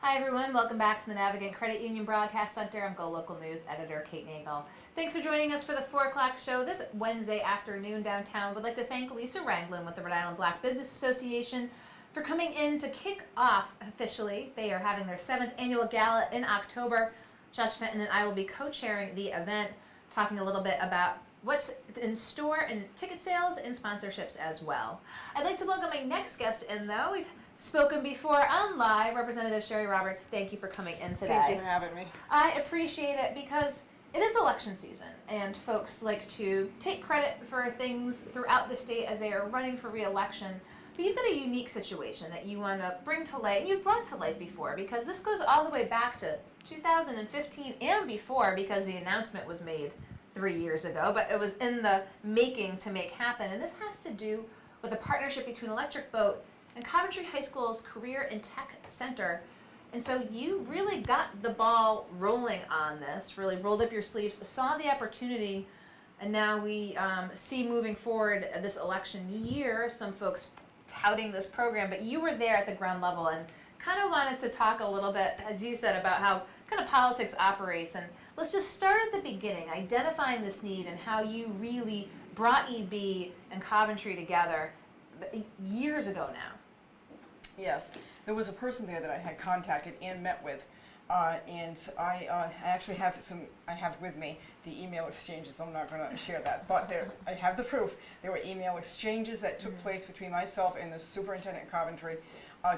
Hi everyone, welcome back to the Navigant Credit Union Broadcast Center. I'm GoLocal News editor Kate Nagel. Thanks for joining us for the 4 o'clock show this Wednesday afternoon downtown. We'd like to thank Lisa Ranglin with the Rhode Island Black Business Association for coming in to kick off officially. They are having their 7th annual gala in October. Josh Fenton and I will be co-chairing the event, talking a little bit about what's in store and ticket sales and sponsorships as well. I'd like to welcome my next guest in though. We've spoken before on live. Representative Sherry Roberts, thank you for coming in today. Thank you for having me. I appreciate it because it is election season and folks like to take credit for things throughout the state as they are running for re-election. But you've got a unique situation that you want to bring to light, and you've brought to light before, because this goes all the way back to 2015 and before, because the announcement was made 3 years ago, but it was in the making to make happen. And this has to do with a partnership between Electric Boat and Coventry High School's Career and Tech Center. And so you really got the ball rolling on this, really rolled up your sleeves, saw the opportunity, and now we see moving forward this election year, some folks touting this program, but you were there at the ground level and kind of wanted to talk a little bit, as you said, about how kind of politics operates. And let's just start at the beginning, identifying this need and how you really brought EB and Coventry together years ago now. Yes, there was a person there that I had contacted and met with, and I actually have I have with me the email exchanges. I'm not going to share that, but I have the proof. There were email exchanges that took place between myself and the superintendent of Coventry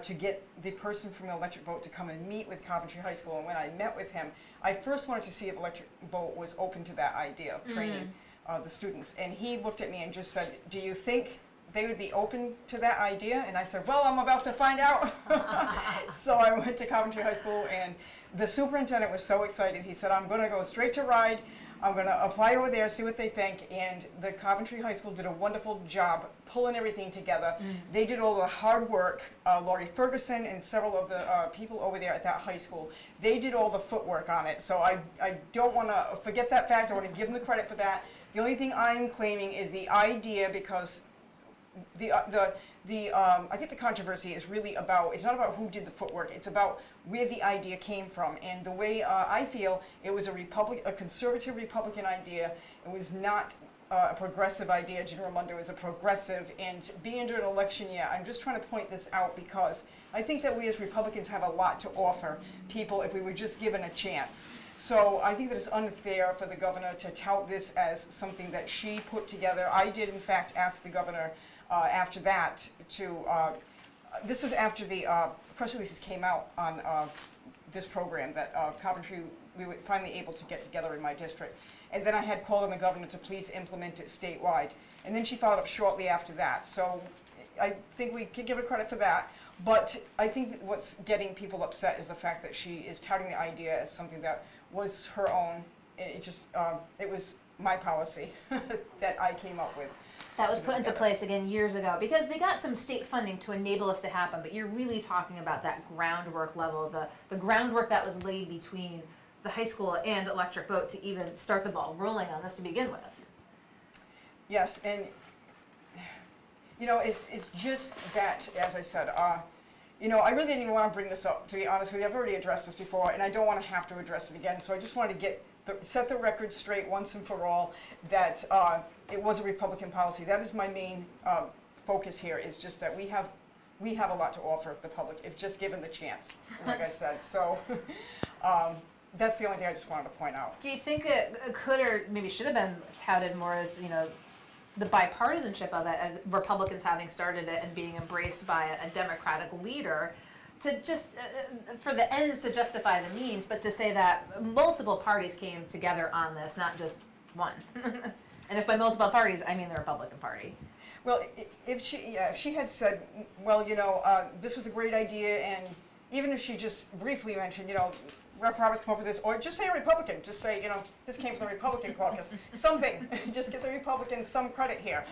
to get the person from the Electric Boat to come and meet with Coventry High School. And when I met with him, I first wanted to see if Electric Boat was open to that idea of training the students. And he looked at me and just said, "Do you think they would be open to that idea?" And I said, "Well, I'm about to find out." So I went to Coventry High School, and the superintendent was so excited. He said, "I'm going to go straight to RIDE. I'm going to apply over there, see what they think." And the Coventry High School did a wonderful job pulling everything together. They did all the hard work. Laurie Ferguson and several of the people over there at that high school, they did all the footwork on it. So I don't want to forget that fact. I want to give them the credit for that. The only thing I'm claiming is the idea, because I think the controversy is really about, it's not about who did the footwork, it's about where the idea came from. And the way I feel, it was a conservative Republican idea. It was not a progressive idea. General Munder was a progressive, and being during an election year, I'm just trying to point this out because I think that we as Republicans have a lot to offer people if we were just given a chance. So I think that it's unfair for the governor to tout this as something that she put together. I did, in fact, ask the governor after that to, this was after the press releases came out on this program that Coventry, we were finally able to get together in my district. And then I had called on the governor to please implement it statewide. And then she followed up shortly after that. So I think we could give her credit for that. But I think what's getting people upset is the fact that she is touting the idea as something that was her own. It was my policy that I came up with. That was put into place again years ago because they got some state funding to enable this to happen, but you're really talking about that groundwork level, the groundwork that was laid between the high school and Electric Boat to even start the ball rolling on this to begin with. Yes, and you know, it's just that, as I said, you know, I really didn't even want to bring this up, to be honest with you. I've already addressed this before, and I don't want to have to address it again, so I just wanted to set the record straight once and for all that it was a Republican policy. That is my main focus here, is just that we have a lot to offer the public if just given the chance, like I said. So that's the only thing I just wanted to point out. Do you think it could or maybe should have been touted more as, you know, the bipartisanship of it, Republicans having started it and being embraced by a Democratic leader, to just, for the ends to justify the means, but to say that multiple parties came together on this, not just one. And if by multiple parties, I mean the Republican Party. Well, if she had said, well, you know, this was a great idea, and even if she just briefly mentioned, you know, Rep. Roberts come up with this, or just say a Republican, just say, you know, this came from the Republican caucus, something, just give the Republicans some credit here.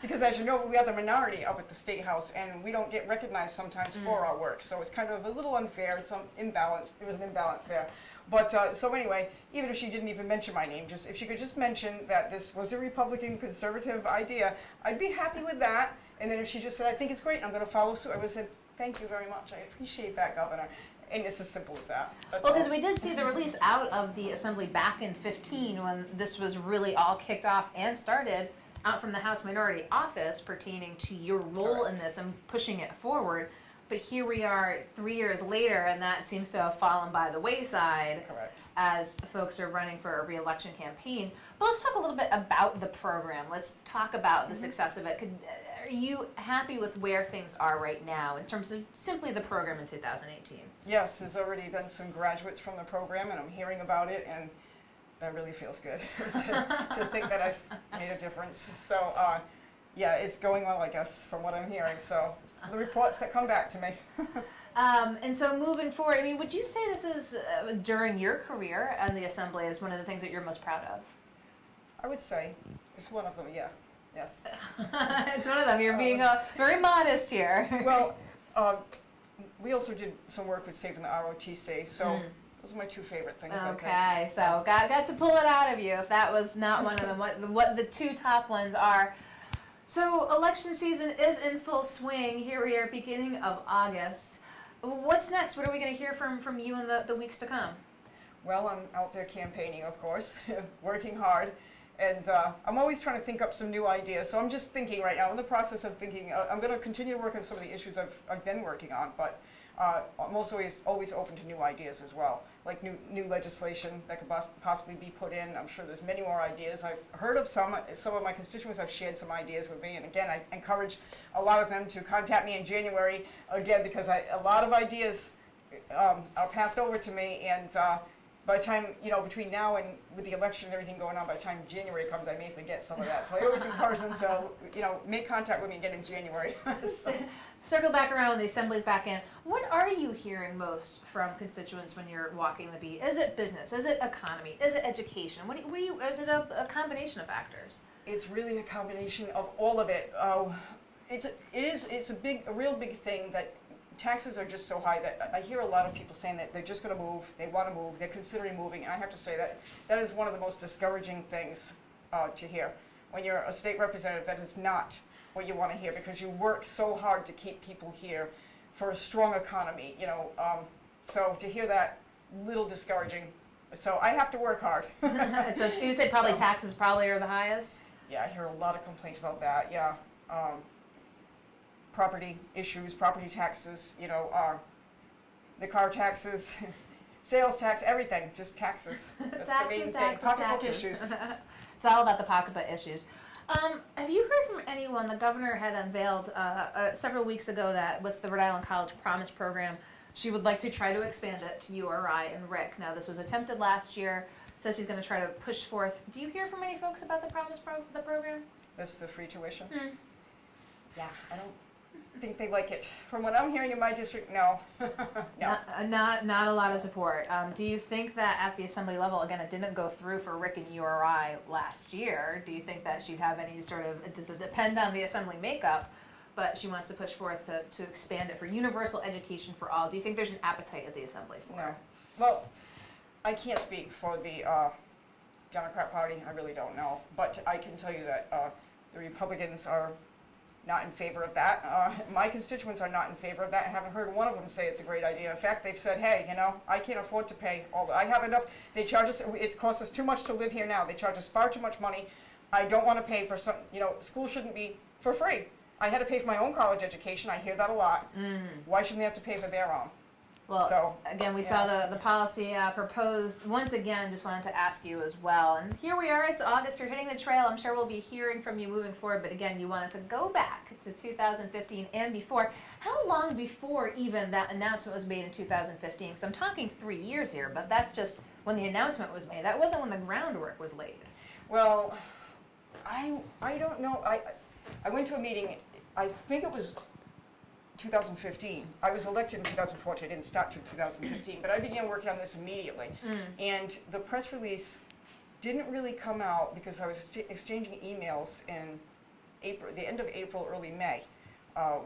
Because as you know, we are the minority up at the State House, and we don't get recognized sometimes for our work, so it's kind of a little unfair, some imbalance, there was an imbalance there. But, so anyway, even if she didn't even mention my name, just if she could just mention that this was a Republican conservative idea, I'd be happy with that. And then if she just said, I think it's great, I'm going to follow suit, I would have said, Thank you very much. I appreciate that, Governor. And it's as simple as that. That's Well, all. because we did see the release out of the Assembly back in 15 when this was really all kicked off and started out from the House Minority Office pertaining to your role in this and pushing it forward. But here we are 3 years later, and that seems to have fallen by the wayside Correct. as folks are running for a re-election campaign. But let's talk a little bit about the program. Let's talk about the success of it. Are you happy with where things are right now in terms of simply the program in 2018? Yes, there's already been some graduates from the program, and I'm hearing about it, and that really feels good to think that I've made a difference. So, yeah, it's going well, I guess, from what I'm hearing. So, the reports that come back to me. And so moving forward, I mean, would you say this is, during your career and the Assembly, is one of the things that you're most proud of? I would say it's one of them, yeah. Yes. It's one of them. You're being very modest here. Well, we also did some work with Saving the ROTC, so those are my two favorite things, I think. Okay, so got to pull it out of you if that was not one of them, what the two top ones are. So election season is in full swing. Here we are, beginning of August. What's next? What are we going to hear from you in the weeks to come? Well, I'm out there campaigning, of course, working hard, and I'm always trying to think up some new ideas. So I'm just thinking right now, in the process of thinking, I'm going to continue to work on some of the issues I've been working on, but I'm also always open to new ideas as well, like new legislation that could possibly be put in. I'm sure there's many more ideas. I've heard of some of my constituents have shared some ideas with me, and again, I encourage a lot of them to contact me in January, again, because a lot of ideas are passed over to me, and by the time, between now and with the election and everything going on, by the time January comes, I may forget some of that. So I always encourage them to, make contact with me again in January. So. Circle back around, the Assembly's back in. What are you hearing most from constituents when you're walking the beat? Is it business? Is it economy? Is it education? Is it a combination of factors? It's really a combination of all of it. It's a real big thing that taxes are just so high that I hear a lot of people saying that they're just going to move, they want to move, they're considering moving, and I have to say that is one of the most discouraging things to hear. When you're a state representative, that is not what you want to hear, because you work so hard to keep people here for a strong economy, so to hear that, little discouraging. So I have to work hard. So you say probably taxes probably are the highest? Yeah, I hear a lot of complaints about that, yeah. Property issues, property taxes, the car taxes, sales tax, everything, just taxes. That's the main thing. Pocketbook issues. It's all about the pocketbook issues. Have you heard from anyone? The governor had unveiled several weeks ago that with the Rhode Island College Promise Program, she would like to try to expand it to URI and RIC. Now, this was attempted last year. Says she's going to try to push forth. Do you hear from any folks about the Promise the program? That's the free tuition? Yeah, I don't think they like it. From what I'm hearing in my district, no. No. Not a lot of support. Do you think that at the Assembly level, again, it didn't go through for RIC and URI last year, do you think that she'd have any sort of, does it depend on the Assembly makeup, but she wants to push forth to expand it for universal education for all? Do you think there's an appetite at the Assembly for No. it? Well, I can't speak for the Democrat Party. I really don't know. But I can tell you that the Republicans are not in favor of that. My constituents are not in favor of that. I haven't heard one of them say it's a great idea. In fact, they've said, hey, I can't afford to pay all that. I have enough. They charge us, it's cost us too much to live here now. They charge us far too much money. I don't want to pay for some, school shouldn't be for free. I had to pay for my own college education. I hear that a lot. Why shouldn't they have to pay for their own? Well, again, we saw the policy proposed. Once again, just wanted to ask you as well. And here we are, it's August, you're hitting the trail. I'm sure we'll be hearing from you moving forward. But again, you wanted to go back to 2015 and before. How long before even that announcement was made in 2015? Because I'm talking 3 years here, but that's just when the announcement was made. That wasn't when the groundwork was laid. Well, I don't know. I went to a meeting, I think it was 2015. I was elected in 2014. I didn't start till 2015, but I began working on this immediately. And the press release didn't really come out because I was exchanging emails in April, the end of April, early May,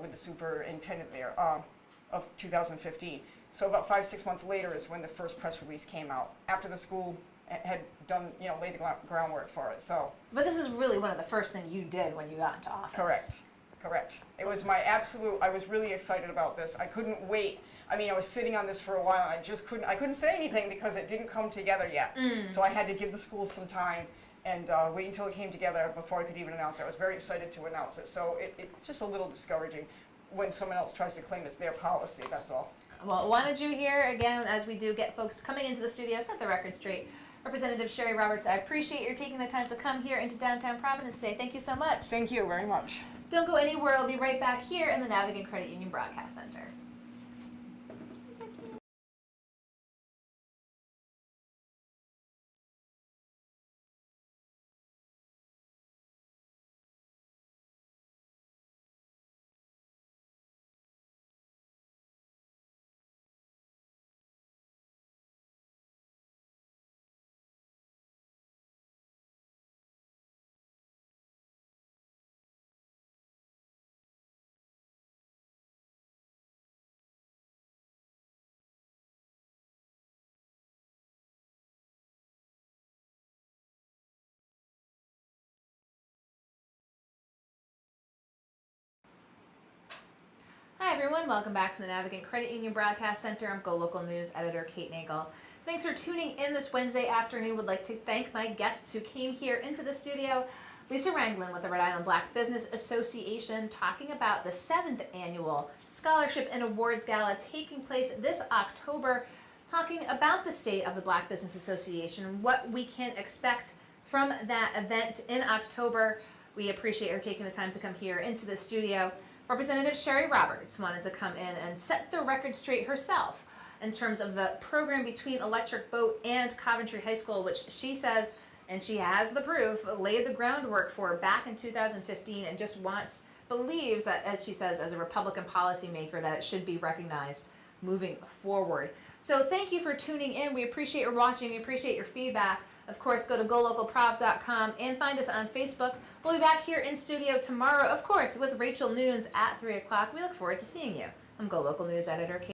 with the superintendent there of 2015. So about 5-6 months later is when the first press release came out, after the school had done, laid the groundwork for it. So. But this is really one of the first things you did when you got into office. Correct. Correct. It was my absolute, I was really excited about this. I couldn't wait. I mean, I was sitting on this for a while, and I couldn't say anything because it didn't come together yet. So I had to give the schools some time and wait until it came together before I could even announce it. I was very excited to announce it. So it's just a little discouraging when someone else tries to claim it's their policy, that's all. Well, wanted you here again, as we do get folks coming into the studio, set the record straight. Representative Sherry Roberts, I appreciate your taking the time to come here into downtown Providence today. Thank you so much. Thank you very much. Don't go anywhere. I'll be right back here in the Navigant Credit Union Broadcast Center. Hi everyone, welcome back to the Navigant Credit Union Broadcast Center. I'm GoLocal News editor Kate Nagel. Thanks for tuning in this Wednesday afternoon. Would like to thank my guests who came here into the studio. Lisa Ranglin with the Rhode Island Black Business Association, talking about the 7th annual Scholarship and Awards Gala taking place this October, talking about the state of the Black Business Association, what we can expect from that event in October. We appreciate her taking the time to come here into the studio. Representative Sherry Roberts wanted to come in and set the record straight herself in terms of the program between Electric Boat and Coventry High School, which she says, and she has the proof, laid the groundwork for back in 2015 and just believes that, as she says, as a Republican policymaker, that it should be recognized moving forward. So thank you for tuning in. We appreciate your watching. We appreciate your feedback. Of course, go to golocalprov.com and find us on Facebook. We'll be back here in studio tomorrow, of course, with Rachel Noons at 3 o'clock. We look forward to seeing you. I'm GoLocal News editor Kate.